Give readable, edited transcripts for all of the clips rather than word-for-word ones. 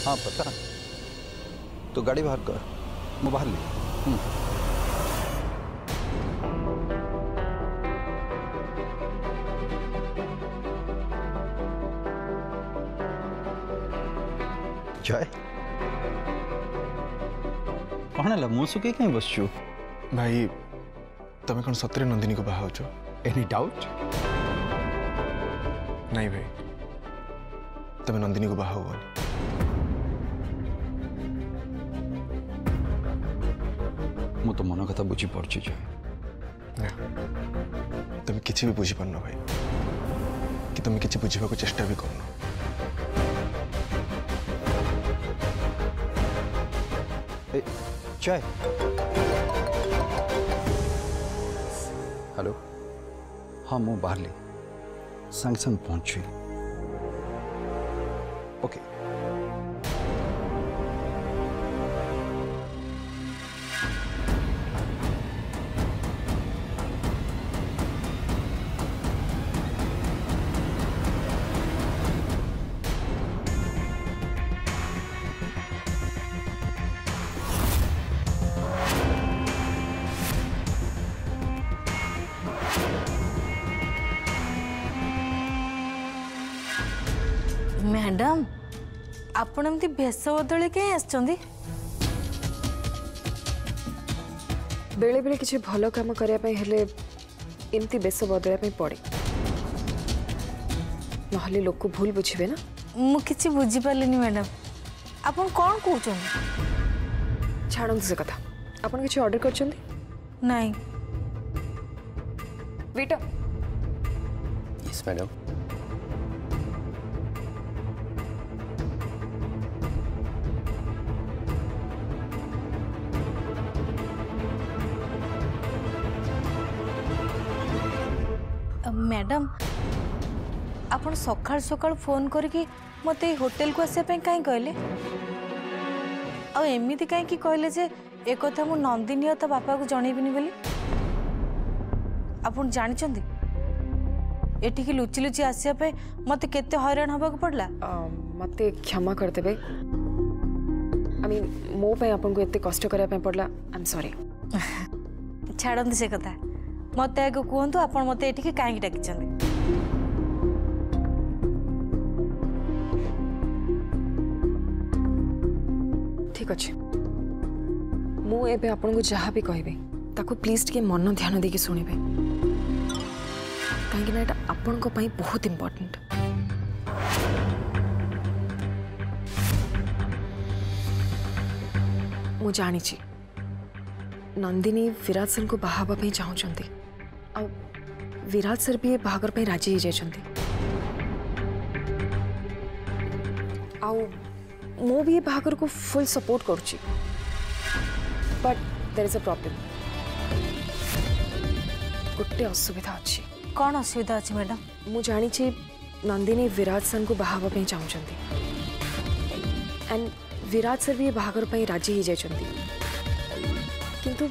हाँ पता। तो गाड़ी बाहर कर, मैं बाहर ली। जय कौन है मुँह सुखे कहीं बसचु भाई तमें कौन सतरे नंदिनी को बाहा हो? Any doubt? नहीं भाई तमें नंदिनी को बाहा हुआ मु तो मन कथा बुझी पड़ची जय। तमें किसी भी बुझी पारन भाई कि तमें किसी बुझा को चेष्टा भी करन। जय हेलो। हाँ मु बाहर ली संग संग पहुंची। ओके मैडम आपण एमती भेष बदल कहीं आसचंदी? बेले बेले किसी भल काम करने हेले एमती बेश बदल पड़े नहले लोक भूल बुझे ना। मु किछि बुझी पारलिनी मैडम, आपण कौन कहउछन? छाड़ू से कथा। आपण किछि ऑर्डर करचंदी? नहीं। बेटा यस मैडम। मैडम आपण सकाळ सकाळ फोन करके मते होटल को आसे पे काई कहले? आ एमिति काई की कहले जे ए कथा मु नंदिनी ता बापा को जणैबिनी बोली? आपण जानिचंदी एठी की लुचि लुचि आसिया पे मते केते हैरान हबा को पड़ला? मते क्षमा कर देबे। आई मीन मो पे आपन को एते कष्ट करया पे पड़ला। I am sorry. छाड़ंदी से कथा मते आगो कहंतु आपण मते एठी की काई डाकिचंदी? ठीक अच्छे मु एबे आपन को जहाँ भी कहबे ताको प्लीज टिके मन ध्यान देके सुनिबे कहीं ना आपन को पई बहुत इम्पोर्टेंट। मु जानी छी नंदिनी विराट सर को बाहाबा पई चाहउचंती आ विराट सर भी बाहागर पई राजी हो जायचंती आ मो भी बाहागर को फुल सपोर्ट करूची। But there is a problem. गोटे असुविधा अच्छी। कौन असुविधा अच्छी मैडम? मु जानी छी नंदिनी विराट सर को बाहाबा पई चाहउचंती एंड विराट सर भी बाहागर पई राजी हो जायचंती किंतु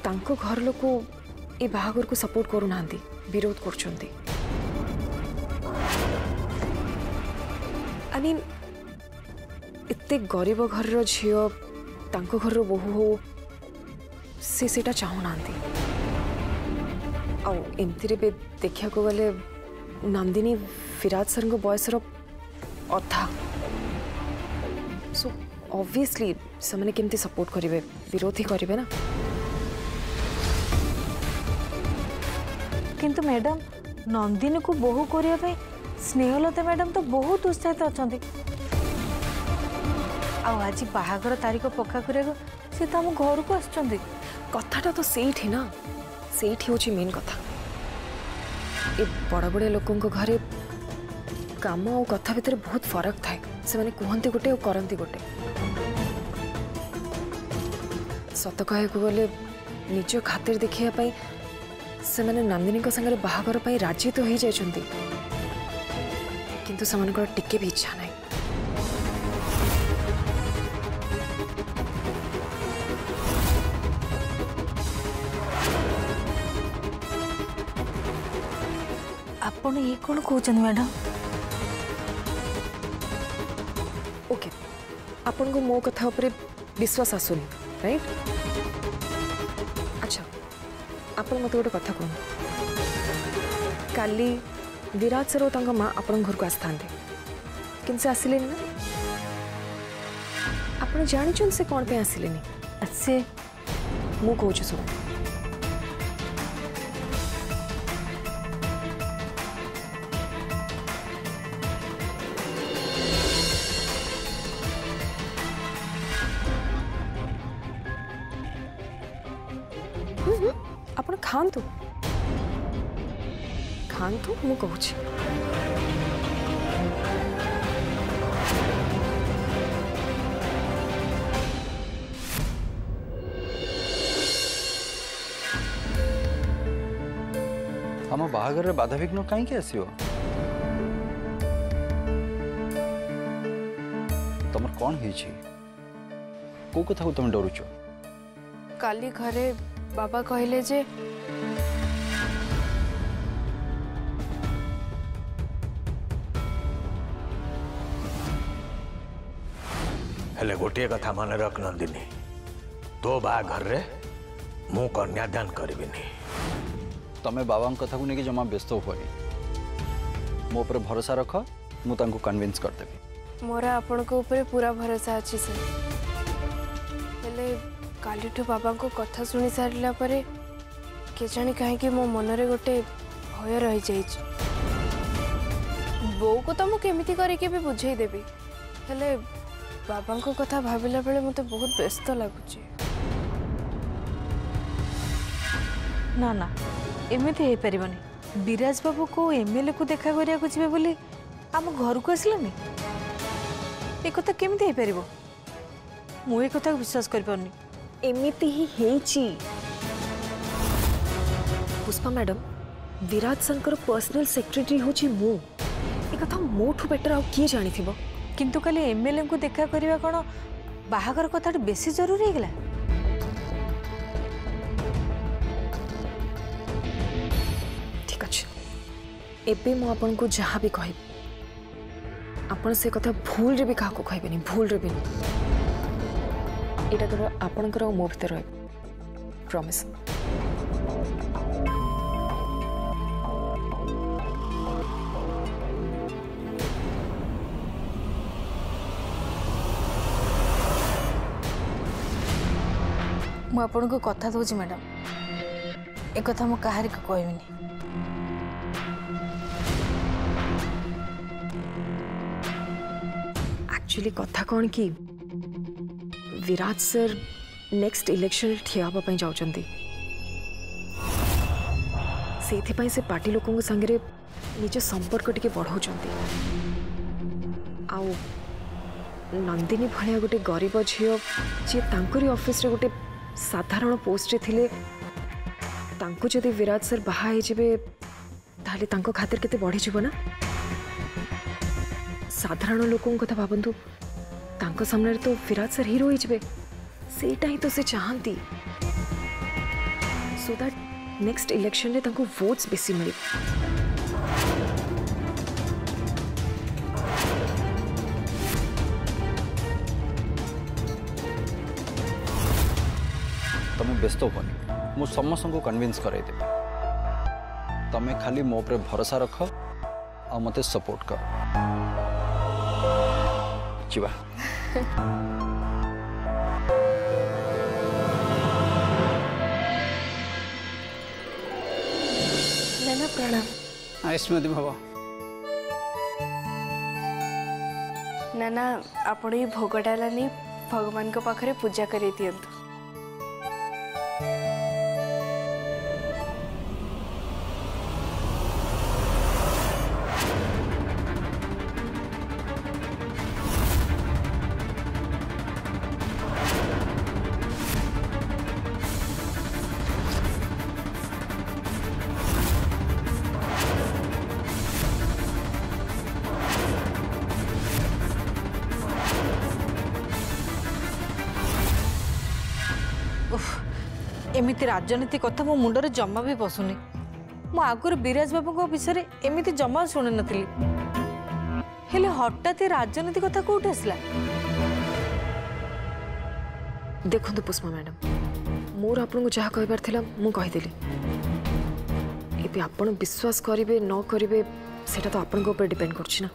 तांको घर लोक ए बाहागर को सपोर्ट करू नांदी, विरोध करछंती। आई मीन इत्ते गरीब घर रो झियो तांको घर रो बहु हो से सेटा चाहू नांदी। आ एमती बे देखिया को गले नंदिनी विराट सर को बयस रो अधा। सो ऑब्वियसली से माने केमती सपोर्ट करिवे, विरोध ही करिवे ना। किंतु मैडम नंदिनी को बोहू करिया पे स्नेहलता मैडम तो बहुत उत्साहित अछंती। आज बाहागर तारीख पक्का करिया से तो हम घर को आछंती। कथाटा तो सेठी ना, सेठी होची मेन कथा। ए बड़ा बड़े लोकों को घरे काम और कथा भितर बहुत फरक थाए। से माने कहंती गोटे और करंती गोटे। सत कहे को गले निज खातिर देखिया पई से माने नंदिनी को संगे बाहागर पई राजी तो हो जायचंती किंतु समान को टिके भी इच्छा नहीं। आपण ये कौन कहते मैडम? ओके आपन को मो कथा ऊपर विश्वास आसुनी राइट। अच्छा आपन मत गोटे कथा कहूँ काली विराट सर और माँ आपन घर को आसता कि आसिले ना आप जानी से कौन पे आसिले से मु कहूँ सुन आप खातु खातु मु कहूँ आम बाहागर बाधाविघ्न कहीं आसो तुम कौन हो कथा को तुम डरुच काली घरे बाबा कहले जे हेले गोटे कथा मन रख नंदिनी तो बाघर रे मु कन्यादान करबिनी तमें बाबा कथा को लेकिन जमा व्यस्त हुए मो पर भरोसा रख मु कन्विंस करदेवी मोर आपण को ऊपर पूरा भरोसा अच्छी सर हेले काली बाबा को कथा शुणी सारा पर के जानी कहीं मो मनरे गोटे भय रही जाइए बो को तो मुझे करके भी बुझे देवी हेले बाबा को कथा भाविला बेले मते बहुत व्यस्त लगुच ना ना एमती हो पारनि विराज बाबू को एमएलए को देखा करिया जी बोली आम घर को आसलानी एक कथा केमिति हो पार मु एक कथा विश्वास कर पारनी एमिति ही हेची Pushpa madam Virat sir personal secretary होची मु एक कथा मोठू बेटर आ किए जानी थिबो किंतु खाली एमएलए को देखा करवा कौन बाहागर कथा बेसी जरूरी है गला ठीक अच्छे एबे मु आपन को जहाँ भी कहि आपन से कथा भूल रे भी कहा को कहबेनी भूल रे भी एटा तो आपनकर मो भीतर रह प्रॉमिस मु आपन को कथा दूची मैडम एक कथा मु कहारी को कहबिनी एक्चुअली कथा कौन कि विराट सर नेक्स्ट इलेक्शन ठिया होगा जाउचंती सेथिपाई से पार्टी लोकों संगे निज संपर्क टिके बढ़ाउचंती आउ नंदिनी भलिया गोटे गरीब झील जी तांकरी ऑफिस रे गोटे साधारण पोस्ट रे थिले तांको जदि विराट सर बाहा हे जिबे ताले तांको खातिर केते बढ़ी जिवो ना साधारण लोकों कथा भाबंतु तांको सामने तो विराट सर हीरो हिजबे सेटा ही तो से चाहती सो दैट नेक्स्ट इलेक्शन रे तांको वोट्स बेसी मिले तुम व्यस्त होनी मु समस्त को कन्विंस करदेवी तमें खाली मो पर भरोसा रख आ मते सपोर्ट कर जीवा नाना प्रणाम स्मृति बाबा नाना आपण ये भोगटा लानी भगवान को पाखरे पूजा करी दियंतु एमिति राजनीति कथा मो मुंडरे जमा भी पसुनी मु आगुर विराज बाबू विषय एमिति जमा शुणी नथिली हेले हठात राजनीति कथा कोठी आसला देखो पुष्पा मैडम मोर आपन को जहाँ कहबार थिला मु कहिदेली एबे आपन विश्वास करिवे न करिवे सेटा तो आपन को ऊपर डिपेंड करछि ना।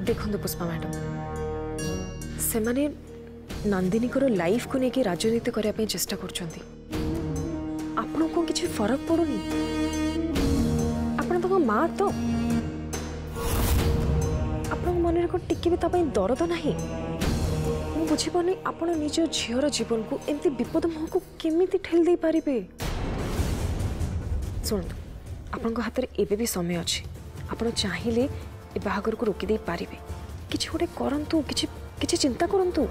देखो पुष्पा मैडम से माने नंदिनी को लाइफ को लेकिन राजनीति करने चेष्टा करछंती आपन को किछि फरक पड़ुनी आपन तो माँ तो आपन मन को टिके भी तापई दर्द नाही मु बुझी पानी आपन निज झीवर जीवन को एमती विपद मुह को केमिति ठेल दे पारिबे। सुनतु आपन को हाथ रे एबे भी समय अछि आपन चाहिले ए बाहागर को रोकी दे पारिबे किछि गोटे करंतु किछि चिंता करंतु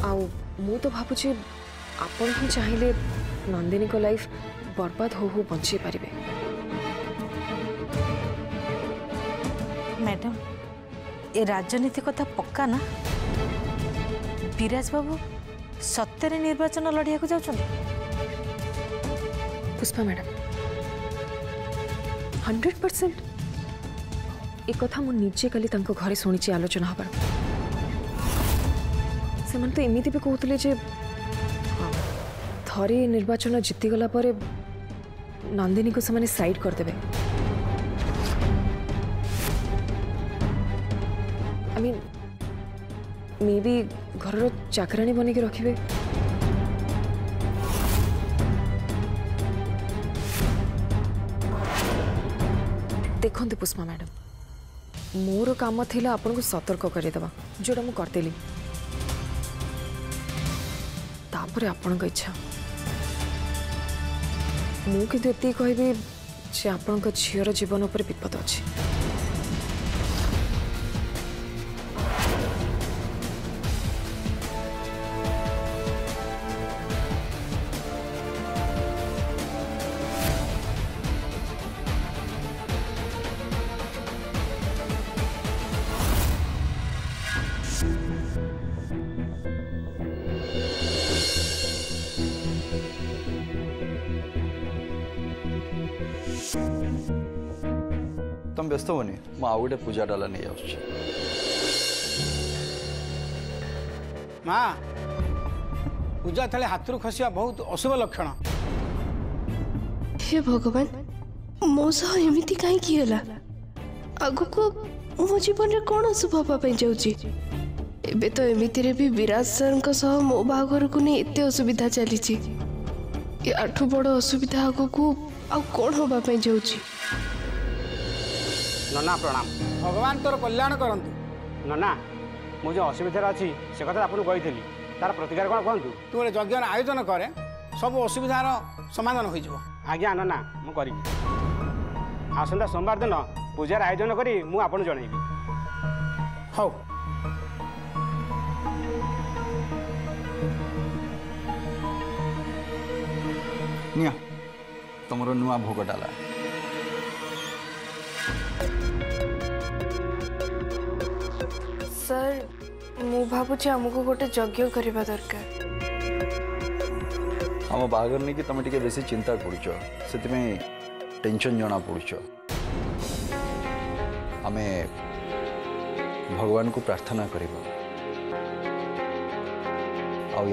आउ मु तो भाबुछि आपन ही चाहिले नंदिनी को लाइफ बर्बाद हो बंची पारिबे। मैडम ए राजनीति कथा पक्का ना विराज बाबू सत्य निर्वाचन लड़िया को जाउछन पुष्पा मैडम 100% एक कथा मु निजे काली तांको घरे सुनिछि आलोचना हबार से मन तो एमिति भी कहउतले जे थरे निर्वाचन जीती गला परे नंदिनी को से साइड कर देबे। आई मीन मे बी घर चाकरानी बन के रखिबे। देखते पुष्पा मैडम मोर काम थिला आपन को सतर्क करदेवा जोड़ा मु करदेली तापरे आपन इच्छा मु किंतु एति कहबी जे आपन झीवर जीवन उपर विपद अछि। तुम व्यस्त होनी मु आउ गोटे पूजा डाला नहीं आस माँ पूजा थाले हाथ खसिया बहुत अशुभ लक्षण। हे भगवान मो सह एमिति काहे कियला आगु को मो जीवन रे कोन अशुभ हबा जाउची एबे तो एमिति रे भी विराज सर सह मो बाघर को नहीं एते असुविधा चली ये आठु बड़ असुविधा आगु को आ कोन हबा जाउची। नना प्रणाम भगवान तोर कल्याण करंतु। नना मु जो असुविधा अच्छी से कथा आपको कही तार प्रतिकार कौन कहतु तू गोटे यज्ञ आयोजन करे सब असुविधार समाधान हो जाव। आज्ञा नना मु करी आसंता सोमवार दिन पूजार आयोजन करी मु आपन जनइबी। हौ निया तुमरो नुआ भोग डाला सर मु भाबुची हमको गोटे यज्ञ करबा दरकार। आम बागर नहीं कि तुम टे बेसी चिंता करुच से टेंशन जना पड़ुच आम भगवान को प्रार्थना करवा आउे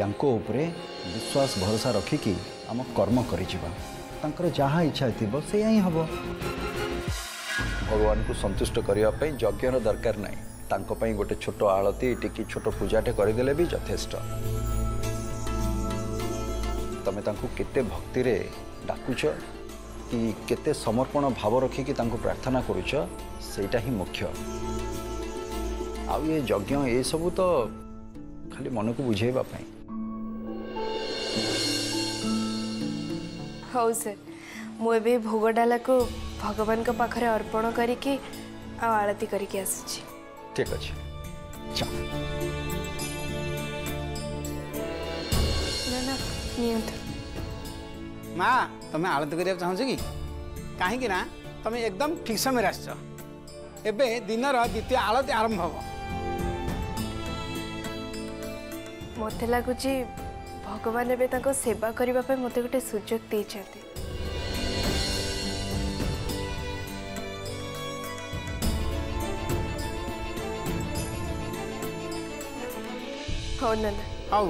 विश्वास भरोसा रखिकी आम कर्म कर जहाँ इच्छा थी से ही हम भगवान को संतुष्ट करने यज्ञर दरकार नहीं तांको पई गोटे छोट आलती टिकी छोट पूजाटे करदेले भी यथेष्ट। तमे तांको केते भक्ति रे डाकुच कि केते समर्पण भाव रखिकी तांको प्रार्थना करुच सेटा ही मुख्य। आ ये यज्ञ ये सब तो खाली मन को बुझेबा पई। हौ सर मु एबे भोग डाला को भगवान को पाखरे अर्पण करिके आ आरती करिके आसुची। ठीक अच्छे चल माँ तुम्हें आलती करने चाहूँ कि कहीं ना तुम एकदम ठीक समय आस दिनर द्वितीय आलती आरंभ हम मत लगुच भगवान एवं सेवा करने मत गोटे सुजोग देते। हो ना हौ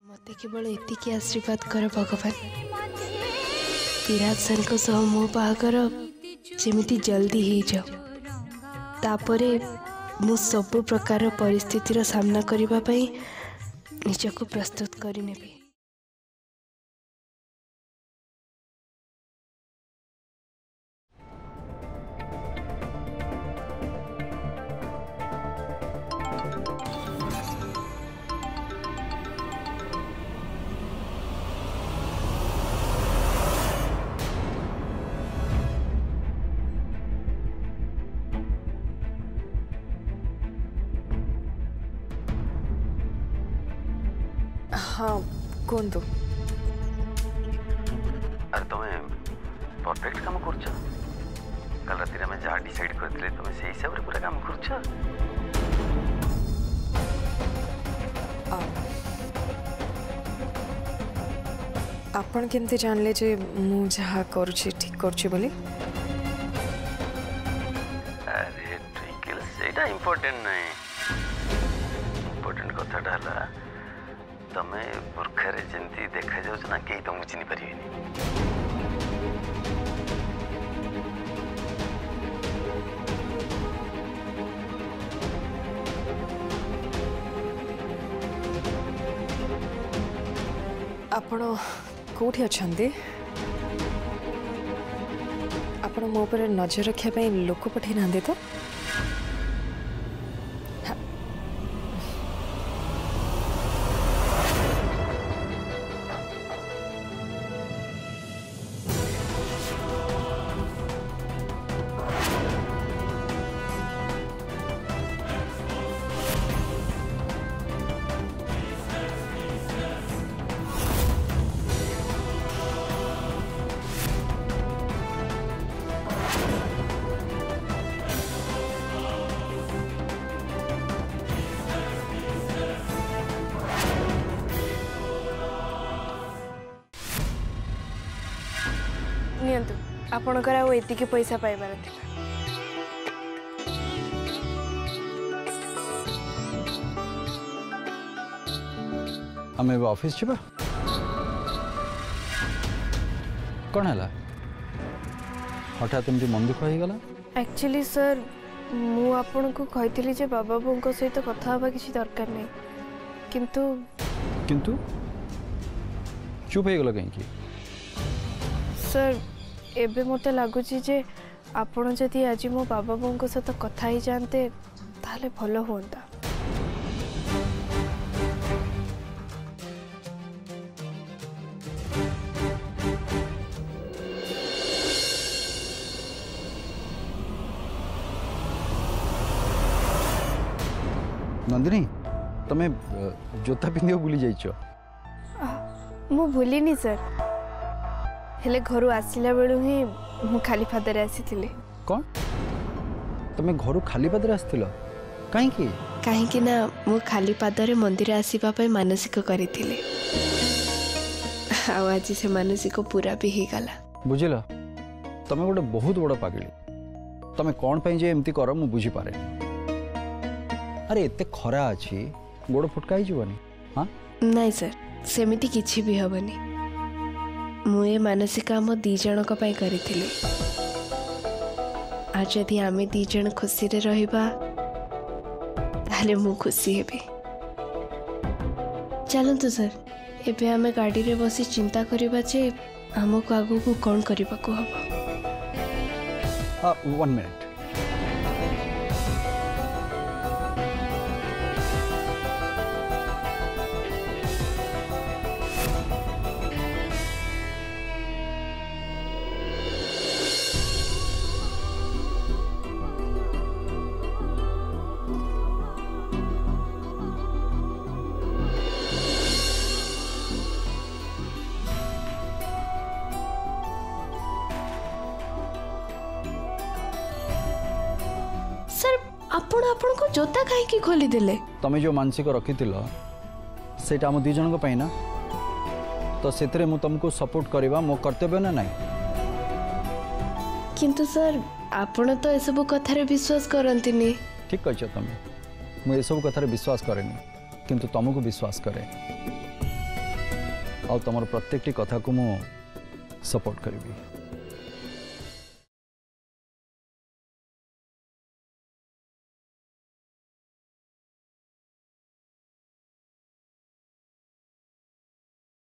मते केवल एतिकी आशीर्वाद कर भगवान विराट सर सह मो बाहागर जेमिति जल्दी हो जाओ तापरे मु सब प्रकार परिस्थितिर सामना करबा पई निजको प्रस्तुत करि नेबी। हाँ कौन तो अरे तुम्हें परफेक्ट काम कर कल राति में जहाँ डिसाइड करते तुम से हिसाब से पूरा काम कर आपण केमती जानले जे मु जहाँ करुछि ठीक करुछि बोली। अरे ट्विंकल सेटा इम्पोर्टेंट नहीं इम्पोर्टेंट कथाटा है तमे बुर्खारे जंती देखा जाउछ ना केही तुमको चिनी परिबेनी। आपण कोठी अछंदी आपण मो पर नजर रखिया पई लोक पठै नांदे तो नियंतु आपणकर आउ एतिकी पैसा पाइबार थिला। आम ए ऑफिस जीवा कौन है हठात एमती मन दुख हो गला। एक्चुअली सर मु आपन को कहितली जे बाबा बोंको सहित कथा हबा किछि दरकार नै किंतु किंतु चुप हो गला कहीं सर एबे मते लागुची जे आपण जदि आज मो बाबा बोंको सहित कथा ही जानते ताले भलो होंता। नंदिनी तमें जोता पिंधियो भूली जाइछ मु भूलिनी सर हेले घर आसला बेलू ही मु खाली पादरे आसीथिले कौन तमें घर खाली पादरे आस्थिलो काहे की कहीं ना मु खाली पादरे मंदिर आसीबा पई मानसिक करिथिले आज से मानसिक पूरा भी ही गला बुझिल तमें गोटे बहुत बड़ पागली तमें कौन पे जे एमती कर मु बुझी पारे अरे एते खरा अछि गोड़ फुटका ही जीवनी हाँ नहीं सर सेमिति किछि भी हबनी मु ए मानसिक आम दी जनक पई करिथिले आज यदि आमे दी जन खुशी रे रहिबा ताले मु खुशी हेबी चलंतु सर एबे आमे गाड़ी रे बसी चिंता करिबा जे हमको आगु को कौन करबा को हबो 1 मिनट आपण को जोता काहे की खोली देले तमें जो मानसिक रखिथिल सेटा हम दी जन को पाइना तो सेतरे मु तुमको सपोर्ट करबा मो कर्तव्य ना नहीं किंतु सर आपण तो ए सब कथा रे विश्वास करंतिनी ठीक कहछ तमे मु ए सब कथा रे विश्वास करेनी किंतु तुमको विश्वास करे आ तमर प्रत्येकटी कथा को मु सपोर्ट करबी